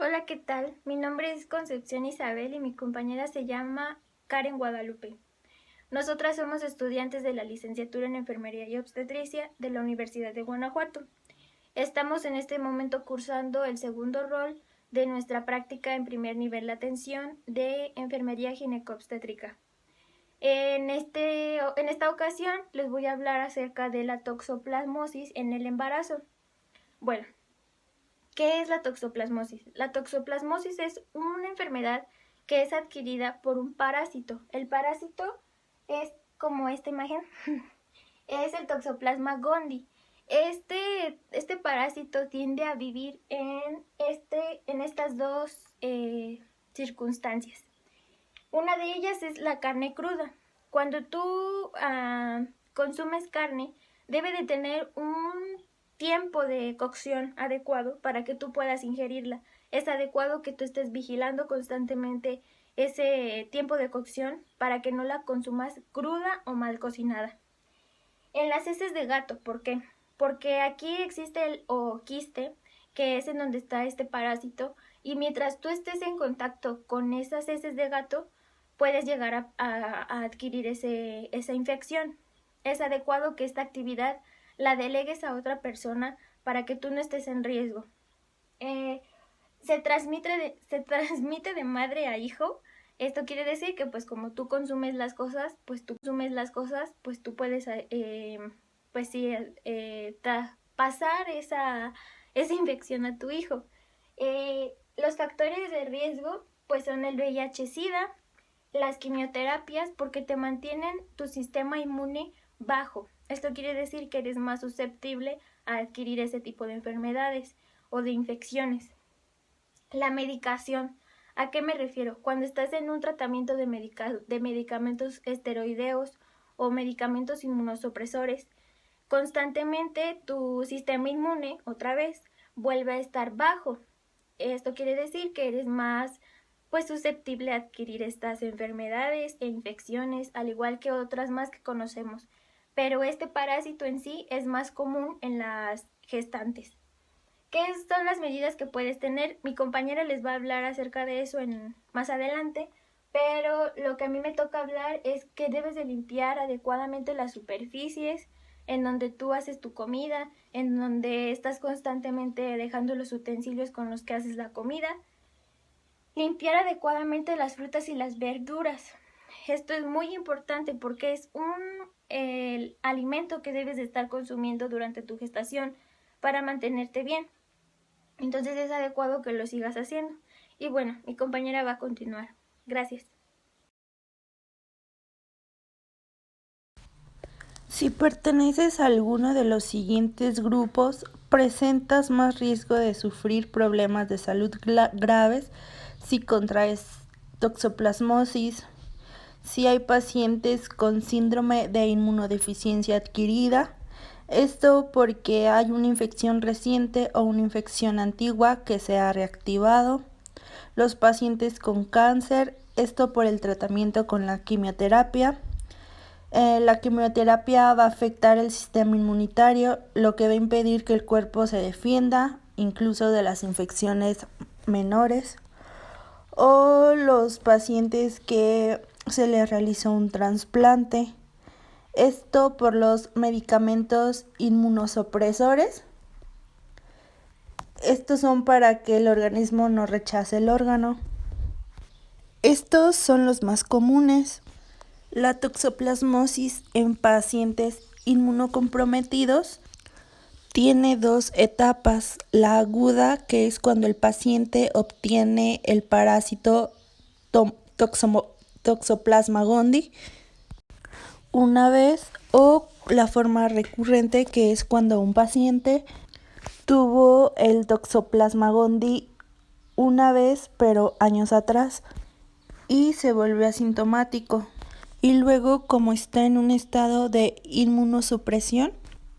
Hola, ¿qué tal? Mi nombre es Concepción Isabel y mi compañera se llama Karen Guadalupe. Nosotras somos estudiantes de la licenciatura en Enfermería y Obstetricia de la Universidad de Guanajuato. Estamos en este momento cursando el segundo rol de nuestra práctica en primer nivel de atención de Enfermería Gineco-Obstétrica. En esta ocasión les voy a hablar acerca de la toxoplasmosis en el embarazo. Bueno, ¿qué es la toxoplasmosis? La toxoplasmosis es una enfermedad que es adquirida por un parásito. El parásito es como esta imagen, es el Toxoplasma gondii. Este parásito tiende a vivir en estas dos circunstancias. Una de ellas es la carne cruda. Cuando tú consumes carne, debe de tener un tiempo de cocción adecuado para que tú puedas ingerirla. Es adecuado que tú estés vigilando constantemente ese tiempo de cocción para que no la consumas cruda o mal cocinada. En las heces de gato, ¿por qué? Porque aquí existe el ooquiste, que es en donde está este parásito, y mientras tú estés en contacto con esas heces de gato, puedes llegar a adquirir esa infección. Es adecuado que esta actividad la delegues a otra persona para que tú no estés en riesgo. Se transmite de madre a hijo. Esto quiere decir que pues como tú consumes las cosas, pues tú puedes pues sí, pasar esa infección a tu hijo. Los factores de riesgo pues son el VIH-Sida, las quimioterapias, porque te mantienen tu sistema inmune bajo. Esto quiere decir que eres más susceptible a adquirir ese tipo de enfermedades o de infecciones. La medicación. ¿A qué me refiero? Cuando estás en un tratamiento de medicamentos esteroideos o medicamentos inmunosupresores, constantemente tu sistema inmune, otra vez, vuelve a estar bajo. Esto quiere decir que eres más pues susceptible a adquirir estas enfermedades e infecciones, al igual que otras más que conocemos. Pero este parásito en sí es más común en las gestantes. ¿Qué son las medidas que puedes tener? Mi compañera les va a hablar acerca de eso más adelante, pero lo que a mí me toca hablar es que debes de limpiar adecuadamente las superficies en donde tú haces tu comida, en donde estás constantemente dejando los utensilios con los que haces la comida. Limpiar adecuadamente las frutas y las verduras. Esto es muy importante porque es el alimento que debes de estar consumiendo durante tu gestación para mantenerte bien. Entonces es adecuado que lo sigas haciendo. Y bueno, mi compañera va a continuar. Gracias. Si perteneces a alguno de los siguientes grupos, presentas más riesgo de sufrir problemas de salud graves si contraes toxoplasmosis, si hay pacientes con síndrome de inmunodeficiencia adquirida, esto porque hay una infección reciente o una infección antigua que se ha reactivado, los pacientes con cáncer, esto por el tratamiento con la quimioterapia. La quimioterapia va a afectar el sistema inmunitario, lo que va a impedir que el cuerpo se defienda, incluso de las infecciones menores. O los pacientes que se les realizó un trasplante. Esto por los medicamentos inmunosupresores. Estos son para que el organismo no rechace el órgano. Estos son los más comunes. La toxoplasmosis en pacientes inmunocomprometidos tiene dos etapas. La aguda, que es cuando el paciente obtiene el parásito Toxoplasma gondii una vez, o la forma recurrente, que es cuando un paciente tuvo el Toxoplasma gondii una vez, pero años atrás, y se vuelve asintomático. Y luego, como está en un estado de inmunosupresión,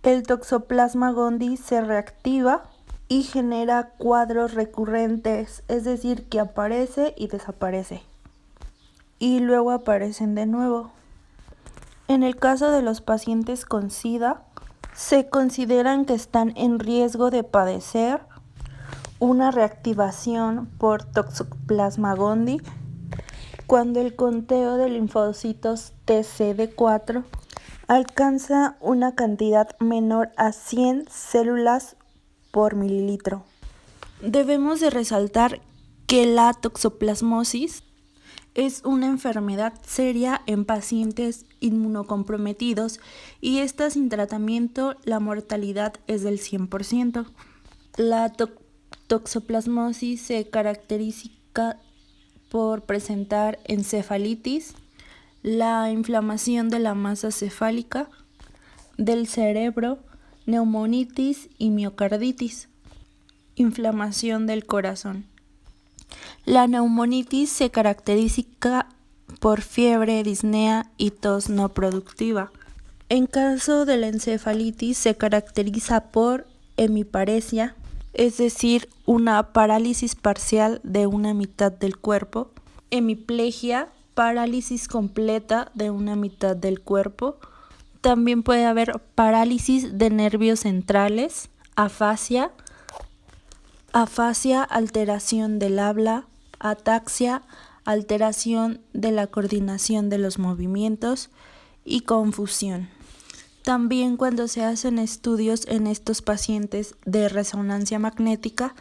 el Toxoplasma gondii se reactiva y genera cuadros recurrentes, es decir, que aparece y desaparece. Y luego aparecen de nuevo. En el caso de los pacientes con SIDA, se consideran que están en riesgo de padecer una reactivación por Toxoplasma gondii cuando el conteo de linfocitos TCD4 alcanza una cantidad menor a 100 células por mililitro. Debemos de resaltar que la toxoplasmosis es una enfermedad seria en pacientes inmunocomprometidos y esta sin tratamiento la mortalidad es del 100%. La toxoplasmosis se caracteriza por presentar encefalitis, la inflamación de la masa cefálica, del cerebro, neumonitis y miocarditis, inflamación del corazón. La neumonitis se caracteriza por fiebre, disnea y tos no productiva. En caso de la encefalitis se caracteriza por hemiparesia, es decir, una parálisis parcial de una mitad del cuerpo, hemiplegia, parálisis completa de una mitad del cuerpo. También puede haber parálisis de nervios centrales, afasia, alteración del habla, ataxia, alteración de la coordinación de los movimientos y confusión. También cuando se hacen estudios en estos pacientes de resonancia magnética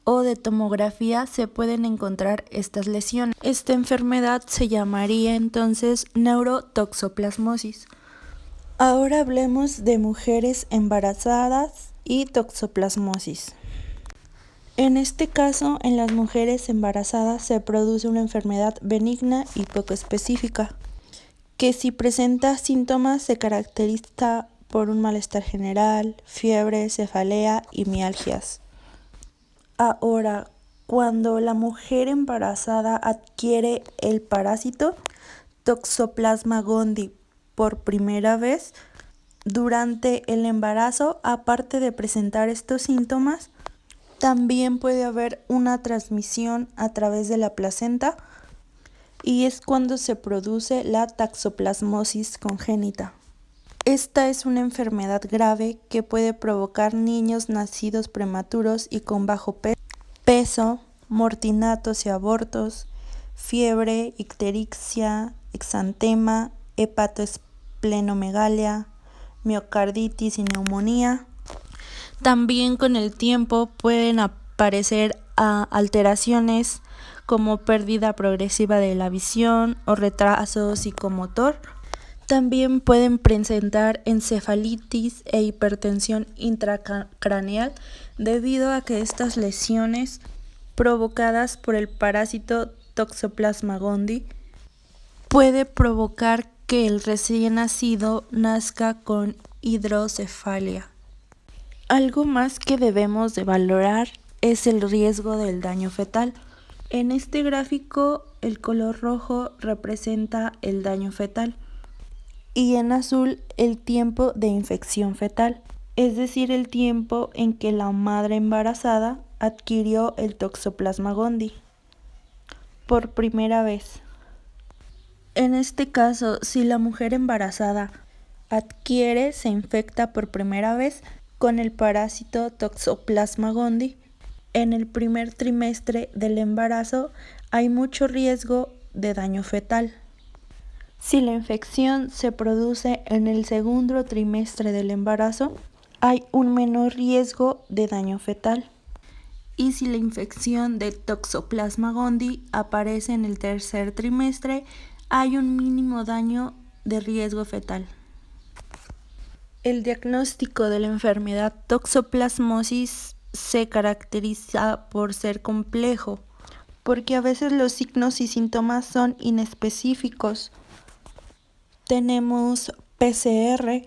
o de tomografía se pueden encontrar estas lesiones. Esta enfermedad se llamaría entonces neurotoxoplasmosis. Ahora hablemos de mujeres embarazadas y toxoplasmosis. En este caso, en las mujeres embarazadas se produce una enfermedad benigna y poco específica, que si presenta síntomas se caracteriza por un malestar general, fiebre, cefalea y mialgias. Ahora, cuando la mujer embarazada adquiere el parásito Toxoplasma gondii por primera vez, durante el embarazo, aparte de presentar estos síntomas, también puede haber una transmisión a través de la placenta y es cuando se produce la toxoplasmosis congénita. Esta es una enfermedad grave que puede provocar niños nacidos prematuros y con bajo peso, mortinatos y abortos, fiebre, ictericia, exantema, hepatoesplenomegalia, miocarditis y neumonía. También con el tiempo pueden aparecer alteraciones como pérdida progresiva de la visión o retraso psicomotor. También pueden presentar encefalitis e hipertensión intracraneal debido a que estas lesiones provocadas por el parásito Toxoplasma gondii puede provocar que el recién nacido nazca con hidrocefalia. Algo más que debemos de valorar es el riesgo del daño fetal. En este gráfico el color rojo representa el daño fetal y en azul el tiempo de infección fetal, es decir, el tiempo en que la madre embarazada adquirió el Toxoplasma gondii por primera vez. En este caso, si la mujer embarazada se infecta por primera vez con el parásito Toxoplasma gondii, en el primer trimestre del embarazo hay mucho riesgo de daño fetal. Si la infección se produce en el segundo trimestre del embarazo, hay un menor riesgo de daño fetal. Y si la infección de Toxoplasma gondii aparece en el tercer trimestre, hay un mínimo daño de riesgo fetal. El diagnóstico de la enfermedad toxoplasmosis se caracteriza por ser complejo, porque a veces los signos y síntomas son inespecíficos. Tenemos PCR,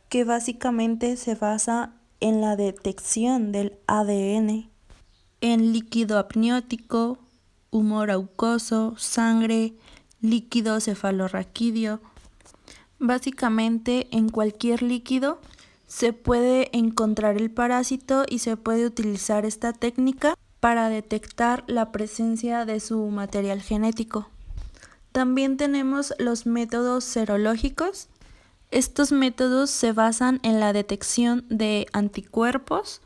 que básicamente se basa en la detección del ADN, en líquido amniótico, humor acuoso, sangre, líquido cefalorraquídeo. Básicamente en cualquier líquido se puede encontrar el parásito y se puede utilizar esta técnica para detectar la presencia de su material genético. También tenemos los métodos serológicos. Estos métodos se basan en la detección de anticuerpos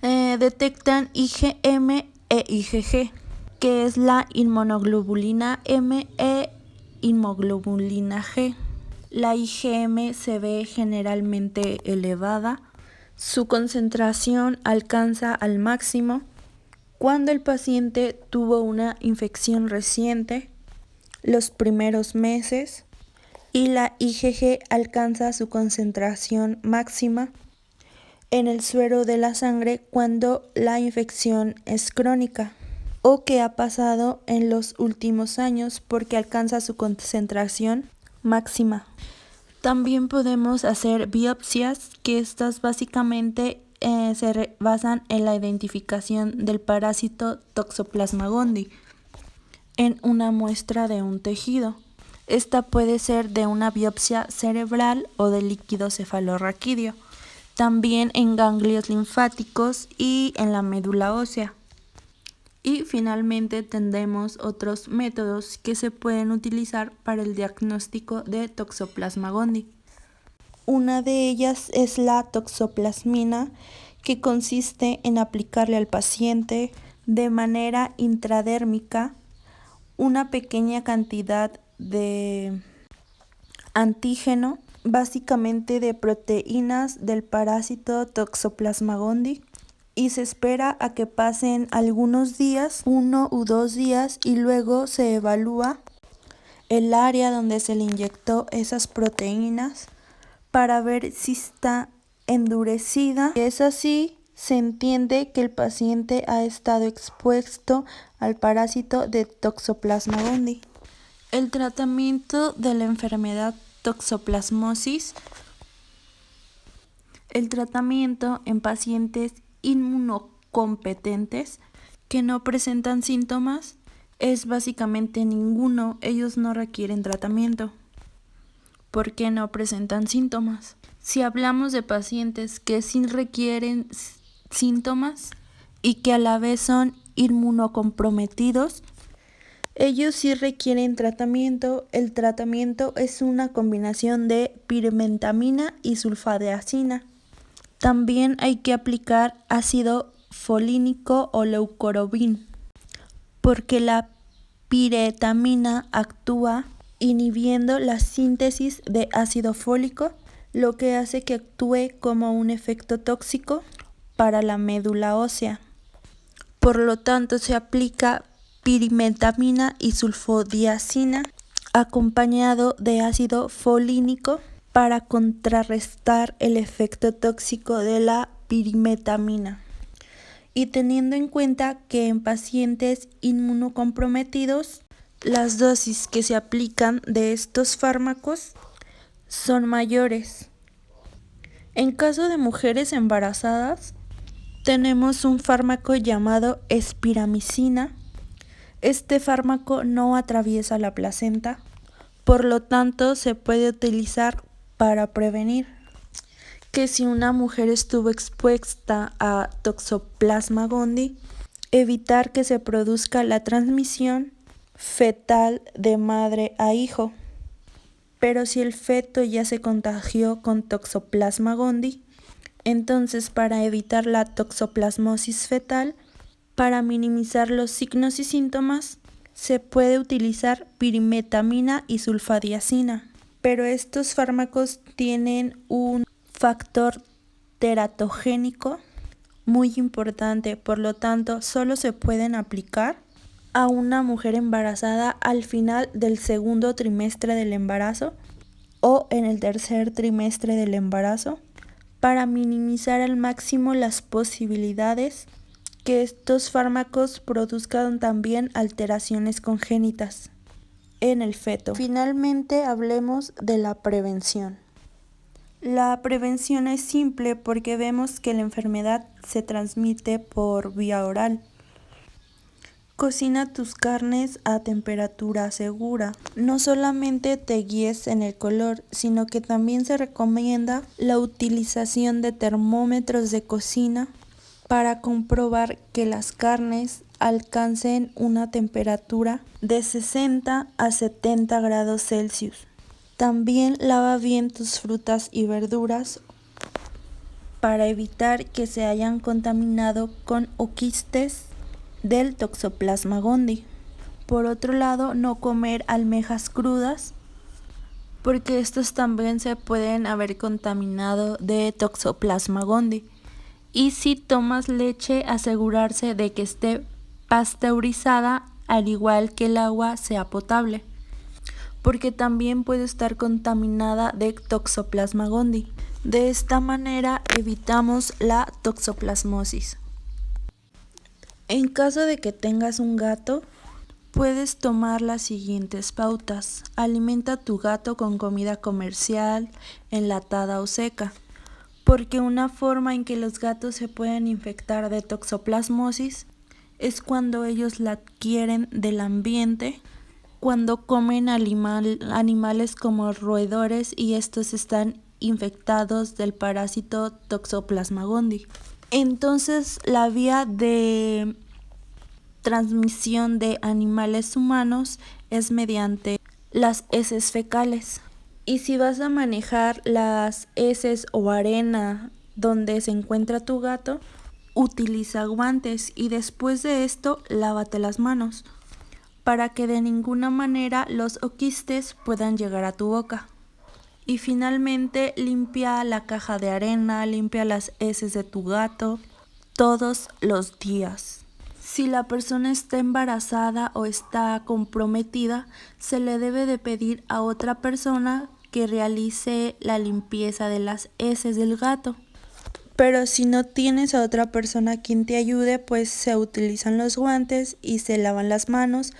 detectan IgM e IgG, que es la inmunoglobulina M e inmunoglobulina G. La IgM se ve generalmente elevada, su concentración alcanza al máximo cuando el paciente tuvo una infección reciente, los primeros meses, y la IgG alcanza su concentración máxima en el suero de la sangre cuando la infección es crónica o que ha pasado en los últimos años porque alcanza su concentración máxima. También podemos hacer biopsias, que estas básicamente se basan en la identificación del parásito Toxoplasma gondii en una muestra de un tejido. Esta puede ser de una biopsia cerebral o de líquido cefalorraquídeo, también en ganglios linfáticos y en la médula ósea. Y finalmente tendremos otros métodos que se pueden utilizar para el diagnóstico de Toxoplasma gondii. Una de ellas es la toxoplasmina, que consiste en aplicarle al paciente de manera intradérmica una pequeña cantidad de antígeno, básicamente de proteínas del parásito Toxoplasma gondii, y se espera a que pasen algunos días, 1 u 2 días, y luego se evalúa el área donde se le inyectó esas proteínas para ver si está endurecida. Si es así, se entiende que el paciente ha estado expuesto al parásito de Toxoplasma gondii. El tratamiento de la enfermedad toxoplasmosis. El tratamiento en pacientes inmunocompetentes que no presentan síntomas es básicamente ninguno. Ellos no requieren tratamiento porque no presentan síntomas. Si hablamos de pacientes que sí requieren síntomas y que a la vez son inmunocomprometidos, ellos sí requieren tratamiento. El tratamiento es una combinación de pirimetamina y sulfadiazina. También hay que aplicar ácido folínico o leucorobin, porque la piretamina actúa inhibiendo la síntesis de ácido fólico, lo que hace que actúe como un efecto tóxico para la médula ósea. Por lo tanto, se aplica pirimetamina y sulfodiazina acompañado de ácido folínico para contrarrestar el efecto tóxico de la pirimetamina. Y teniendo en cuenta que en pacientes inmunocomprometidos, las dosis que se aplican de estos fármacos son mayores. En caso de mujeres embarazadas, tenemos un fármaco llamado espiramicina. Este fármaco no atraviesa la placenta, por lo tanto se puede utilizar para prevenir que si una mujer estuvo expuesta a Toxoplasma gondii, evitar que se produzca la transmisión fetal de madre a hijo. Pero si el feto ya se contagió con Toxoplasma gondii, entonces para evitar la toxoplasmosis fetal, para minimizar los signos y síntomas, se puede utilizar pirimetamina y sulfadiazina. Pero estos fármacos tienen un factor teratogénico muy importante, por lo tanto solo se pueden aplicar a una mujer embarazada al final del segundo trimestre del embarazo o en el tercer trimestre del embarazo, para minimizar al máximo las posibilidades que estos fármacos produzcan también alteraciones congénitas en el feto. Finalmente, hablemos de la prevención. La prevención es simple porque vemos que la enfermedad se transmite por vía oral. Cocina tus carnes a temperatura segura. No solamente te guíes en el color, sino que también se recomienda la utilización de termómetros de cocina para comprobar que las carnes alcancen una temperatura de 60 a 70 grados Celsius. También lava bien tus frutas y verduras para evitar que se hayan contaminado con oquistes del Toxoplasma gondii. Por otro lado, no comer almejas crudas, porque estos también se pueden haber contaminado de Toxoplasma gondii. Y si tomas leche, asegurarse de que esté pasteurizada, al igual que el agua sea potable, porque también puede estar contaminada de Toxoplasma gondii. De esta manera evitamos la toxoplasmosis. En caso de que tengas un gato, puedes tomar las siguientes pautas. Alimenta a tu gato con comida comercial, enlatada o seca, porque una forma en que los gatos se pueden infectar de toxoplasmosis es cuando ellos la adquieren del ambiente, cuando comen animales como roedores y estos están infectados del parásito Toxoplasma gondii. Entonces, la vía de transmisión de animales humanos es mediante las heces fecales. Y si vas a manejar las heces o arena donde se encuentra tu gato, utiliza guantes y después de esto lávate las manos para que de ninguna manera los oquistes puedan llegar a tu boca. Y finalmente limpia la caja de arena, limpia las heces de tu gato todos los días. Si la persona está embarazada o está comprometida, se le debe de pedir a otra persona que realice la limpieza de las heces del gato. Pero si no tienes a otra persona quien te ayude, pues se utilizan los guantes y se lavan las manos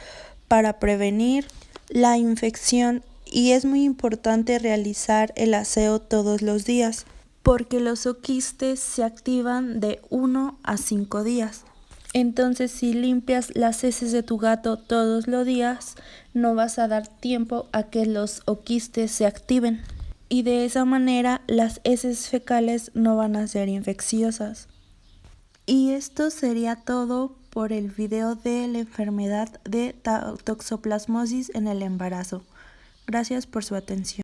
para prevenir la infección. Y es muy importante realizar el aseo todos los días, porque los oquistes se activan de 1 a 5 días. Entonces, si limpias las heces de tu gato todos los días, no vas a dar tiempo a que los oquistes se activen. Y de esa manera las heces fecales no van a ser infecciosas. Y esto sería todo por el video de la enfermedad de toxoplasmosis en el embarazo. Gracias por su atención.